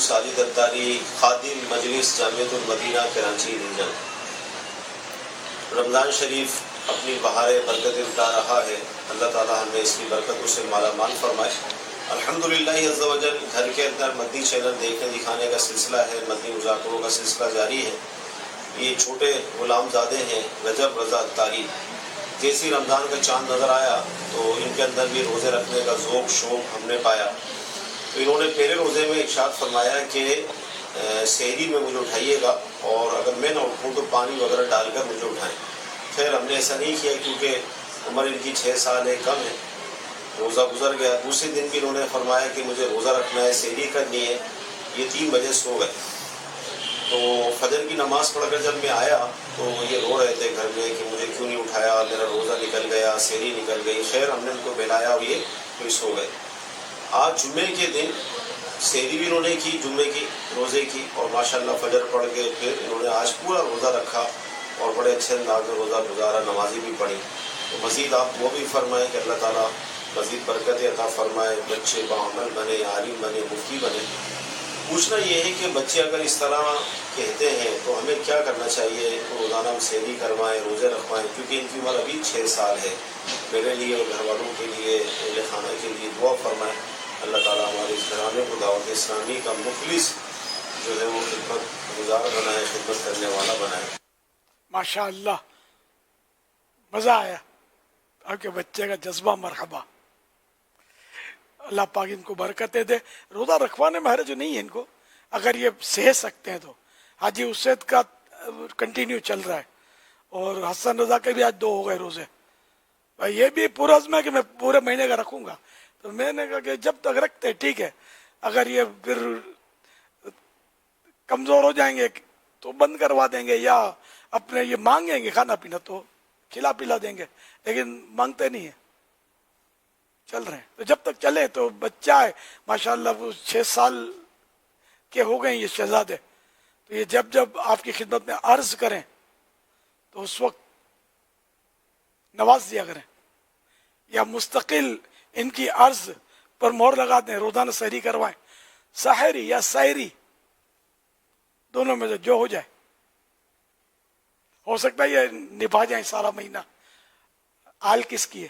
ساجد اتاری، خادم مجلس جامعۃ المدینہ کراچی ڈویژن۔ رمضان شریف اپنی بہار برکت اٹھا رہا ہے، اللہ تعالیٰ ہمیں اس کی برکتوں سے مالا مال فرمائے۔ الحمدللہ عز و جل گھر کے اندر مدنی چینل دیکھنے دکھانے کا سلسلہ ہے، مدنی مذاکروں کا سلسلہ جاری ہے۔ یہ چھوٹے غلام زادے ہیں رجب رضا اتاری، جیسی رمضان کا چاند نظر آیا تو ان کے اندر بھی روزے رکھنے کا ذوق شوق ہم نے پایا۔ تو انہوں نے پہلے روزے میں ارشاد فرمایا کہ سحری میں مجھے اٹھائیے گا، اور اگر میں نہ اٹھوں تو پانی وغیرہ ڈال کر مجھے اٹھائیں۔ خیر ہم نے ایسا نہیں کیا کیونکہ عمر ان کی 6 سال ہے، کم ہے، روزہ گزر گیا۔ دوسرے دن بھی انہوں نے فرمایا کہ مجھے روزہ رکھنا ہے، سحری کرنی ہے۔ یہ 3 بجے سو گئے۔ تو فجر کی نماز پڑھ کر جب میں آیا تو یہ رو رہے تھے گھر میں کہ مجھے کیوں نہیں اٹھایا، میرا روزہ نکل گیا، سحری نکل گئی۔ خیر ہم نے ان کو بہلایا اور یہ پھر سو گئے۔ آج جمعے کے دن سحری بھی انہوں نے کی، جمعے کی روزے کی، اور ماشاءاللہ فجر پڑھ کے پھر انہوں نے آج پورا روزہ رکھا اور بڑے اچھے انداز میں روزہ گزارا، نمازی بھی پڑھی۔ تو مزید آپ وہ بھی فرمائیں کہ اللہ تعالیٰ مزید برکت عطا فرمائے، بچے باعمل بنے، عالم بنے، مفتی بنے۔ پوچھنا یہ ہے کہ بچے اگر اس طرح کہتے ہیں تو ہمیں کیا کرنا چاہیے؟ روزانہ ہم سحری کروائیں، روزے رکھوائیں، کیونکہ ان کی عمر ابھی 6 سال ہے۔ میرے لیے اور گھر والوں کے لیے، اہل خانہ کے لیے دعا فرمائیں، اللہ تعالیٰ ہمارے اس گھرانے کو دعوت اسلامی کا مخلص جو ہے وہ خدمت گزار بنائے، خدمت کرنے والا بنائے۔ ماشاء اللہ مزہ آیا، آپ کے بچے کا جذبہ مرحبا، اللہ پاک ان کو برکتیں دے۔ روزہ رکھوانے میں حرج نہیں ہے ان کو، اگر یہ سہ سکتے ہیں تو۔ حاجی اسید کا کنٹینیو چل رہا ہے، اور حسن رضا کے بھی آج 2 ہو گئے روزے۔ یہ بھی پورا عزم ہے کہ میں پورے مہینے کا رکھوں گا۔ تو میں نے کہا کہ جب تک رکھتے ٹھیک ہے، اگر یہ پھر کمزور ہو جائیں گے تو بند کروا دیں گے، یا اپنے یہ مانگیں گے کھانا پینا تو کھلا پلا دیں گے، لیکن مانگتے نہیں ہیں، چل رہے ہیں۔ تو جب تک چلے تو بچہ ہے ماشاءاللہ، وہ 6 سال کے ہو گئے یہ شہزادے، تو یہ جب جب آپ کی خدمت میں عرض کریں تو اس وقت نواز دیا کریں، یا مستقل ان کی عرض پر مہر لگا دیں، روزانہ سحری کروائیں، سحری یا سحری دونوں میں سے جو ہو جائے، ہو سکتا ہے یہ نبھا جائیں سارا مہینہ۔ آل کس کی ہے؟